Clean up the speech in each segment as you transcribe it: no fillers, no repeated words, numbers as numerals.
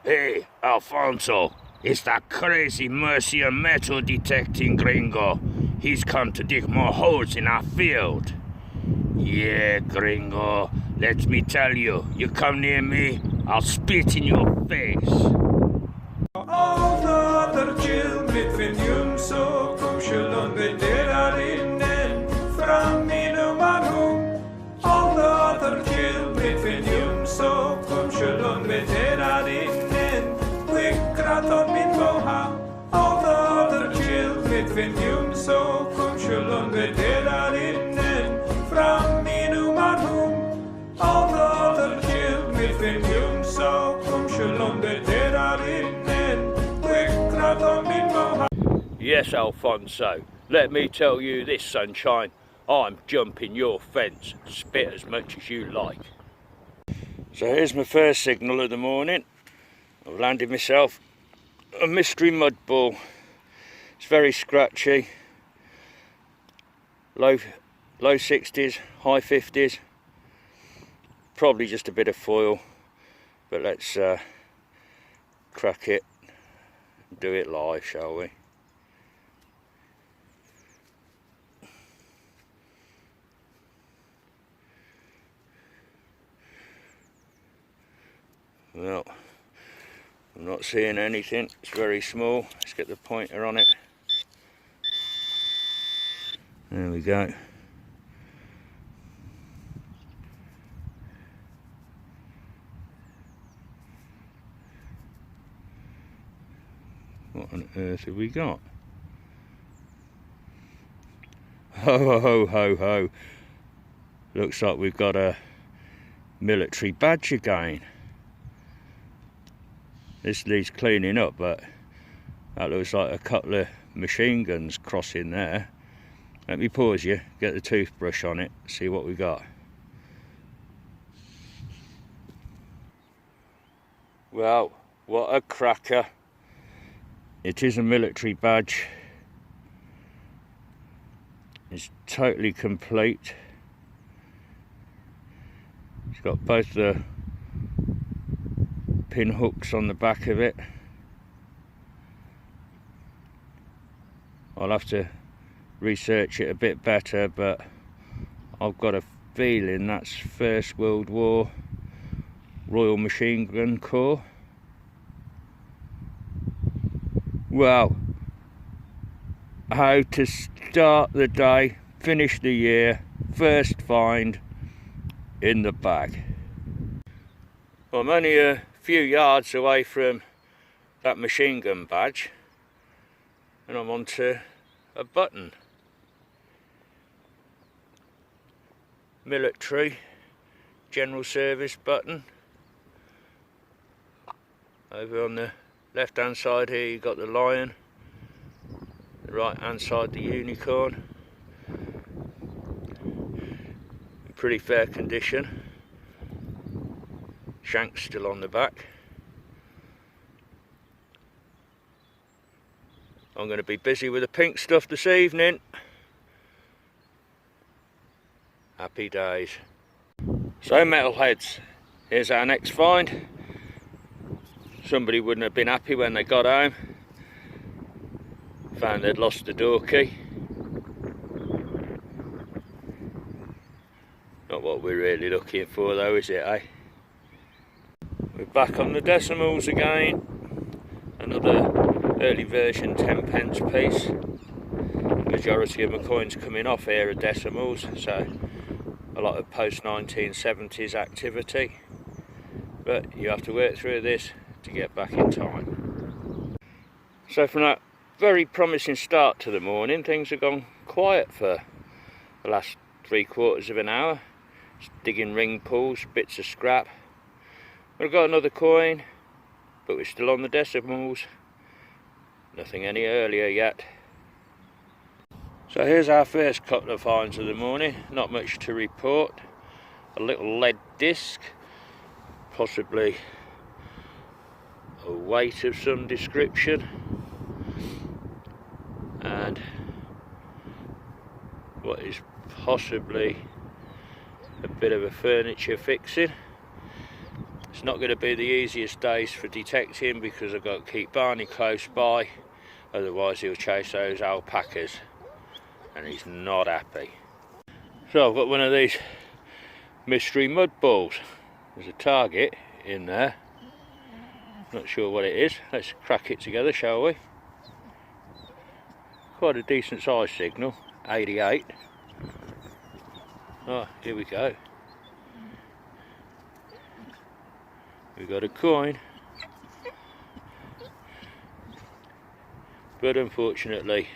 Hey, Alfonso, it's that crazy Mercier metal detecting gringo. He's come to dig more holes in our field. Yeah, gringo, let me tell you, you come near me, I'll spit in your face. Yes, Alfonso, let me tell you this, sunshine. I'm jumping your fence. Spit as much as you like. So here's my first signal of the morning. I've landed myself a mystery mud ball. It's very scratchy. Low 60s, high 50s. Probably just a bit of foil. But let's crack it. Do it live, shall we? Well, I'm not seeing anything. It's very small. Let's get the pointer on it. There we go. What on earth have we got? Ho ho ho ho ho. Looks like we've got a military badge again. This needs cleaning up, but that looks like a couple of machine guns crossing there. Let me pause you, get the toothbrush on it, see what we got. Well, what a cracker. It is a military badge. It's totally complete. It's got both the pin hooks on the back of it. I'll have to research it a bit better, but I've got a feeling that's First World War Royal Machine Gun Corps. Well, how to start the day, finish the year, first find in the bag. Well, I'm only a few yards away from that machine gun badge, and I'm onto a button. Military general service button. Over on the left hand side here you've got the lion, the right hand side the unicorn. In pretty fair condition. Shank's still on the back. I'm going to be busy with the pink stuff this evening. Happy days. So metalheads, here's our next find. Somebody wouldn't have been happy when they got home. Found they'd lost the door key. Not what we're really looking for though, is it, eh? We're back on the decimals again. Another early version 10p piece. Majority of my coins coming off here are decimals, so a lot of post 1970s activity. But you have to work through this to get back in time. So from that very promising start to the morning, things have gone quiet for the last 3/4 of an hour. Just digging ring pulls, bits of scrap. We've got another coin, but we're still on the decimals. Nothing any earlier yet. So here's our first couple of finds of the morning. Not much to report. A little lead disc, possibly a weight of some description, and what is possibly a bit of a furniture fixing. It's not going to be the easiest days for detecting because I've got to keep Barney close by, otherwise he'll chase those alpacas and he's not happy. So I've got one of these mystery mud balls. There's a target in there, not sure what it is. Let's crack it together, shall we? Quite a decent size signal, 88. Oh, here we go. We got a coin, but unfortunately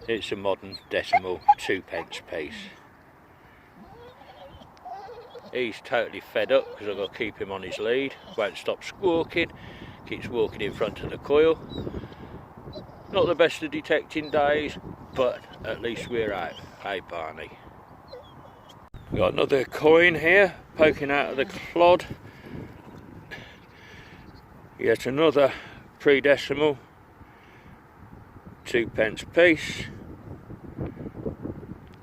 it's a modern decimal 2p piece. He's totally fed up because I've got to keep him on his lead, won't stop squawking, keeps walking in front of the coil. Not the best of detecting days, but at least we're out. Hey Barney. Got another coin here poking out of the clod. Yet another pre-decimal 2p piece.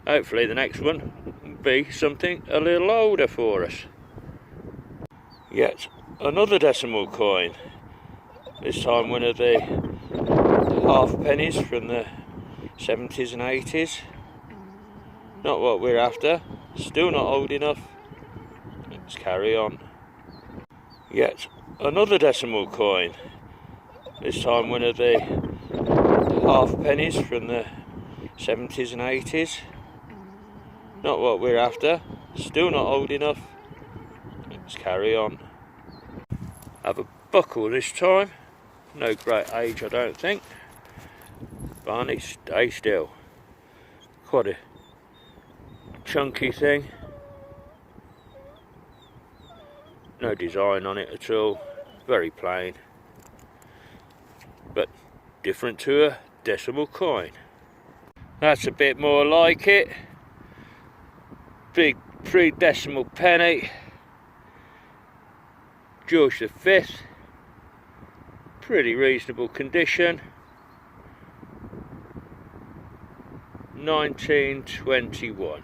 Hopefully the next one will be something a little older for us. Yet another decimal coin. This time one of the half pennies from the 70s and 80s. Not what we're after. Still not old enough. Let's carry on. Yet another decimal coin. This time one of the half pennies from the 70s and 80s. Not what we're after. Still not old enough. Let's carry on. Have a buckle this time. No great age, I don't think. Barney, stay still. Quite a chunky thing. No design on it at all. Very plain. But different to a decimal coin. That's a bit more like it. Big pre-decimal penny. George V. Pretty reasonable condition. 1921.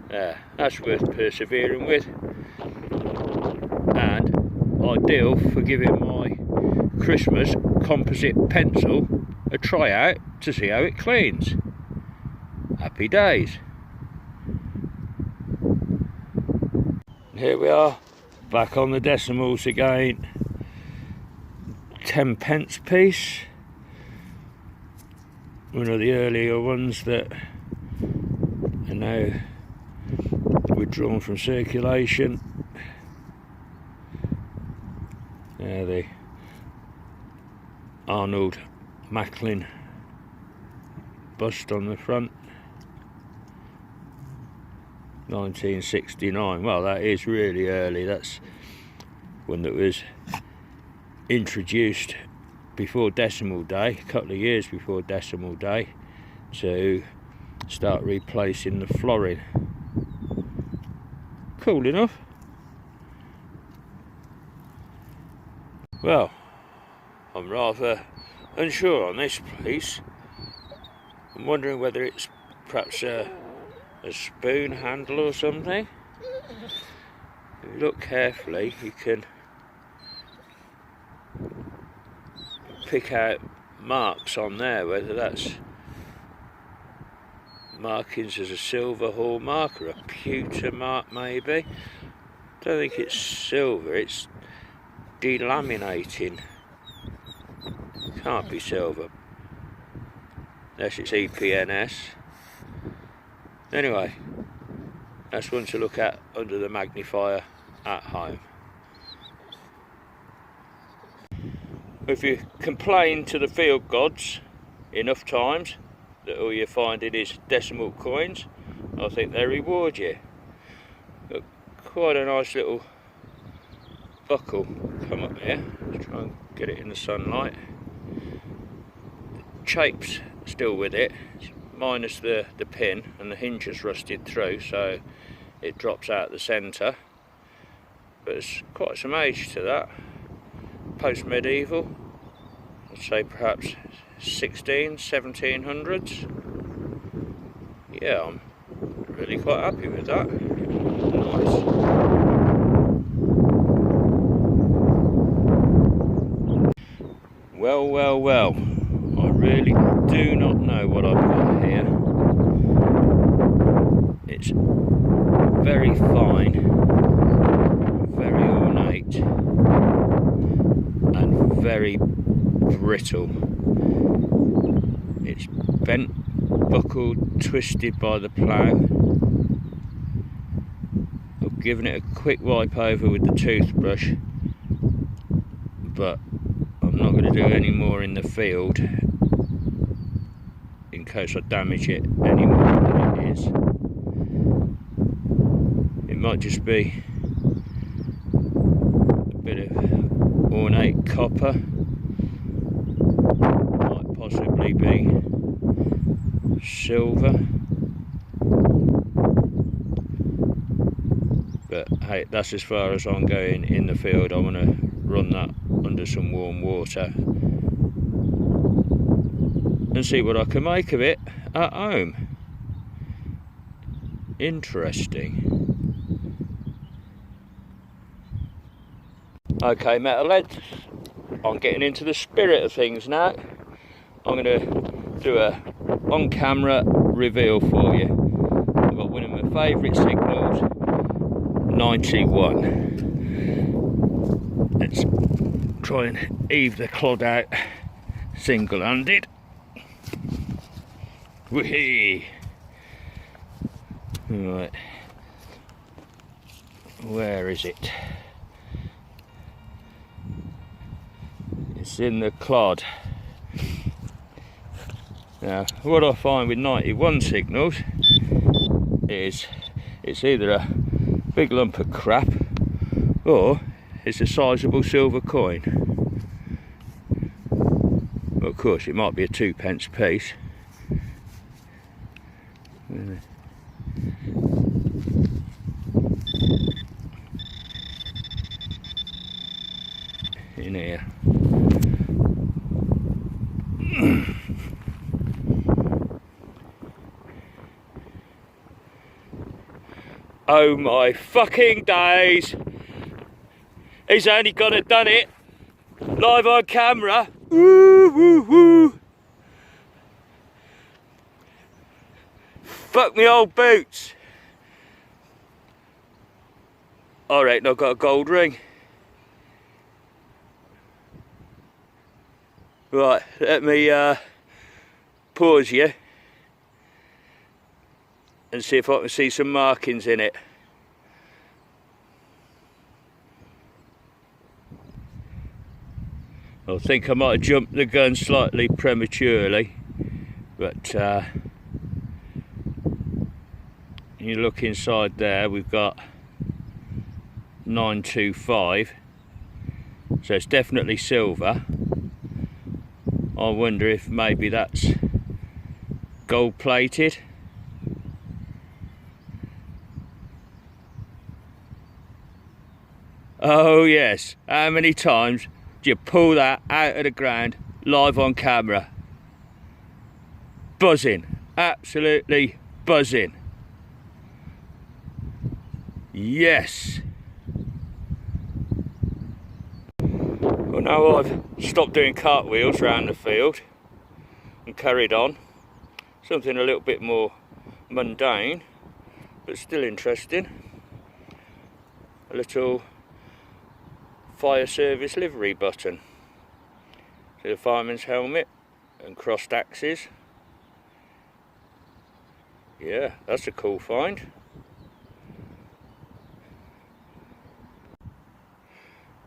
That's worth persevering with, and ideal for giving my Christmas composite pencil a try out to see how it cleans. Happy days. Here we are, back on the decimals again. 10p piece. One of the earlier ones that are now withdrawn from circulation. The Arnold Macklin bust on the front. 1969. Well, that is really early. That's one that was introduced before decimal day, a couple of years before decimal day, to start replacing the florin. Cool enough. Well, I'm rather unsure on this piece. I'm wondering whether it's perhaps a spoon handle or something. If you look carefully, you can pick out marks on there, whether that's markings as a silver hallmark or a pewter mark maybe. Don't think it's silver, it's delaminating. Can't be silver unless it's EPNS. Anyway, that's one to look at under the magnifier at home. If you complain to the field gods enough times that all you're finding is decimal coins, I think they reward you. Got quite a nice little buckle come up here. Let's try and get it in the sunlight. The shape's still with it, minus the pin, and the hinge has rusted through, so it drops out the centre. But there's quite some age to that. Post-medieval, I'd say perhaps 1700s. Yeah, I'm really quite happy with that. Nice. Well, well, well. I really do not know what I've got here. It's very fine, very ornate, and very brittle. It's bent, buckled, twisted by the plough. I've given it a quick wipe over with the toothbrush, but I'm not going to do any more in the field in case I damage it any more than it is. It might just be a bit of ornate copper, might possibly be silver, but hey, that's as far as I'm going in the field. I want to run that under some warm water and see what I can make of it at home. Interesting. Okay, metalheads, I'm getting into the spirit of things now. I'm going to do a on-camera reveal for you. I've got one of my favourite signals, 91. Let's try and heave the clod out single-handed. Whee! Right, where is it? It's in the clod. Now, what I find with 91 signals is it's either a big lump of crap or it's a sizable silver coin. Well, of course, it might be a 2p piece. In here. Oh my fucking days! He's only gone and done it live on camera. Woo woo woo! Fuck me old boots! I reckon I've got a gold ring. Right, let me pause you and see if I can see some markings in it. I think I might have jumped the gun slightly prematurely, but you look inside there, we've got 925, so it's definitely silver. I wonder if maybe that's gold plated. Oh yes, how many times do you pull that out of the ground live on camera? Buzzing, absolutely buzzing. Yes. Well, now I've stopped doing cartwheels around the field and carried on. Something a little bit more mundane, but still interesting. A little fire service livery button. So the fireman's helmet and crossed axes. Yeah, that's a cool find.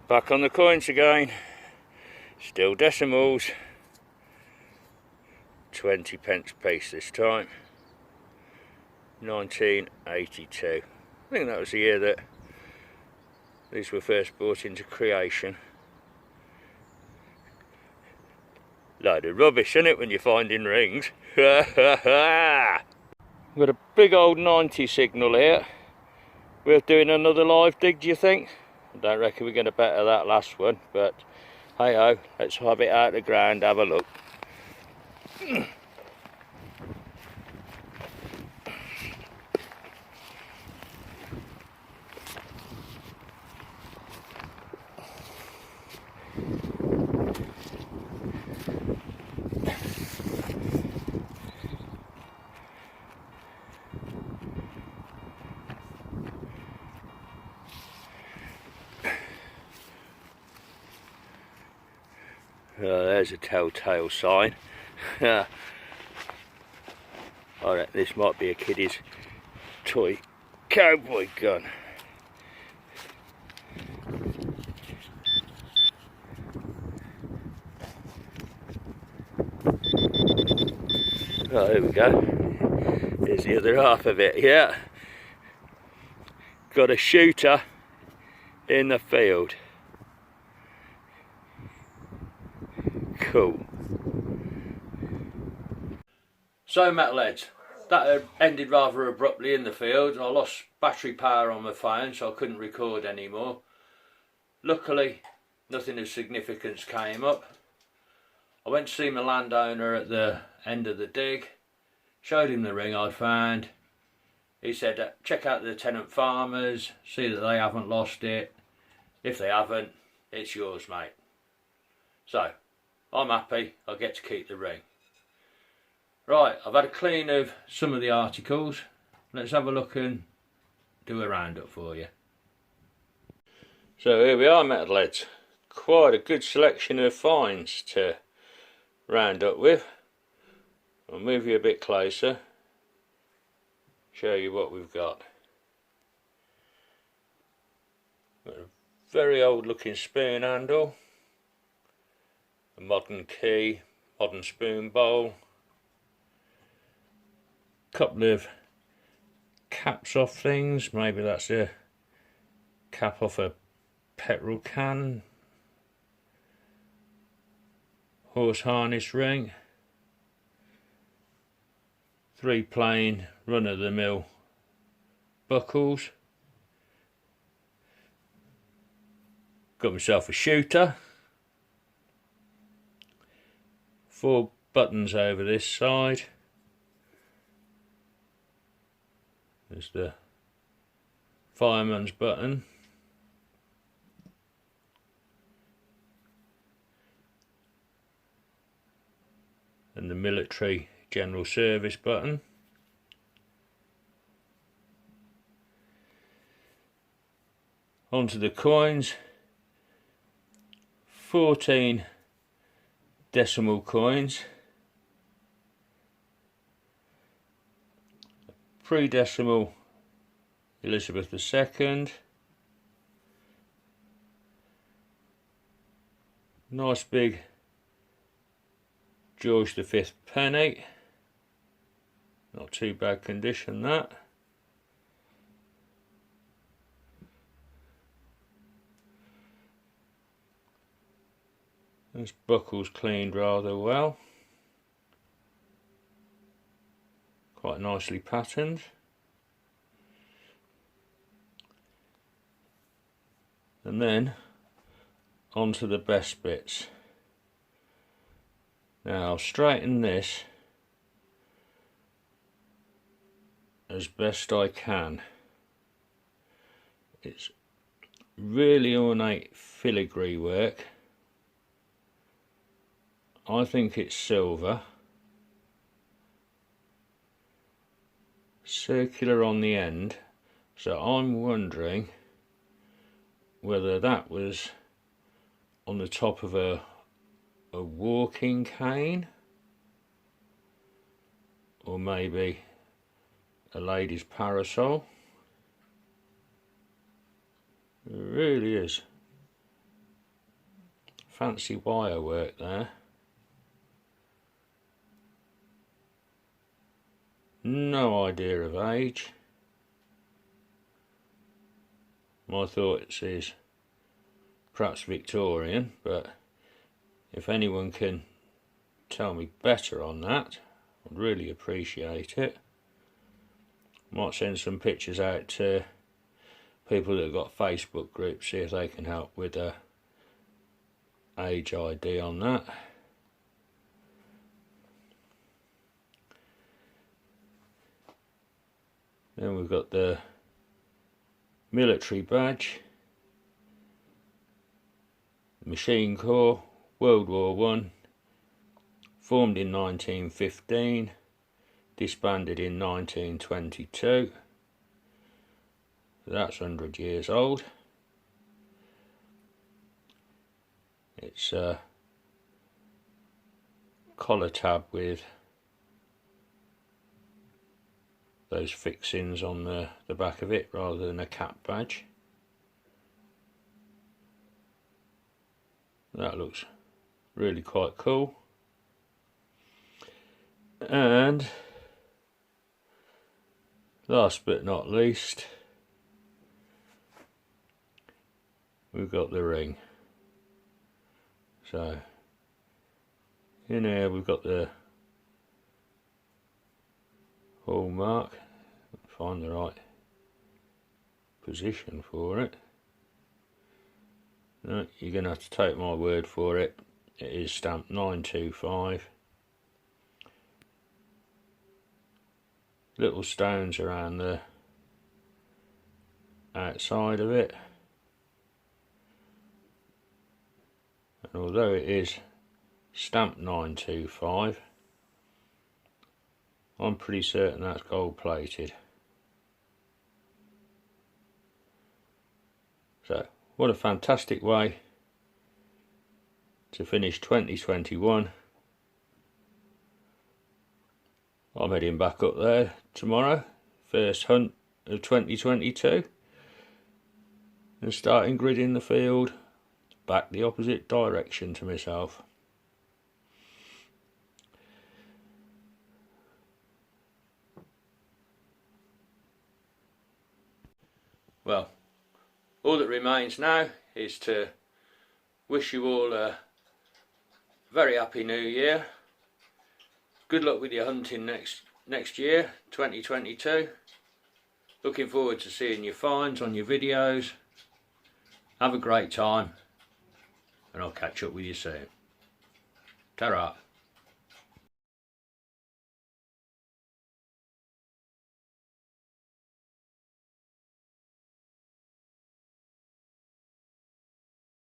Back on the coins again. Still decimals. 20p piece this time. 1982. I think that was the year that these were first brought into creation. Load of rubbish, isn't it, when you're finding rings? We've got a big old 90 signal here. Worth doing another live dig, do you think? I don't reckon we're going to better that last one, but hey ho, let's have it out of the ground, have a look. There's a telltale sign. I reckon this might be a kiddie's toy cowboy gun. Oh, there we go. Here's the other half of it, yeah. Got a shooter in the field. Cool. So metalheads, that ended rather abruptly in the field. I lost battery power on my phone, so I couldn't record anymore. Luckily, nothing of significance came up. I went to see my landowner at the end of the dig, showed him the ring I'd found. He said, check out the tenant farmers, see that they haven't lost it. If they haven't, it's yours, mate. So, I'm happy, I get to keep the ring. Right, I've had a clean of some of the articles. Let's have a look and do a roundup for you. So here we are, metalheads. Quite a good selection of finds to round up with. I'll move you a bit closer, show you what we've got. Got a very old looking spoon handle, a modern key, modern spoon bowl, couple of caps off things, maybe that's a cap off a petrol can, horse harness ring, 3 plain run-of-the-mill buckles, got myself a shooter, 4 buttons over this side. There's the fireman's button, and the military general service button. Onto the coins, 14 decimal coins, pre-decimal Elizabeth II, nice big George V penny, not too bad condition that. This buckle's cleaned rather well, quite nicely patterned. And then onto the best bits. Now I'll straighten this as best I can. It's really ornate filigree work. I think it's silver, circular on the end, so I'm wondering whether that was on the top of a walking cane, or maybe a lady's parasol. It really is fancy wire work there. No idea of age. My thoughts is perhaps Victorian, but if anyone can tell me better on that, I'd really appreciate it. Might send some pictures out to people that have got Facebook groups, see if they can help with a age ID on that. Then we've got the military badge, Machine Corps, World War I, formed in 1915, disbanded in 1922. That's 100 years old. It's collar tab with those fixings on the back of it rather than a cap badge. That looks really quite cool. And last but not least, we've got the ring. So in here we've got the hallmark. Find the right position for it. No, you're going to have to take my word for it. It is stamped 925. Little stones around the outside of it. And although it is stamped 925, I'm pretty certain that's gold plated. So, what a fantastic way to finish 2021. I'm heading back up there tomorrow, first hunt of 2022, and starting gridding the field back the opposite direction to myself. Well, all that remains now is to wish you all a very happy new year. Good luck with your hunting next year, 2022. Looking forward to seeing your finds on your videos. Have a great time, and I'll catch up with you soon. Ta-ra.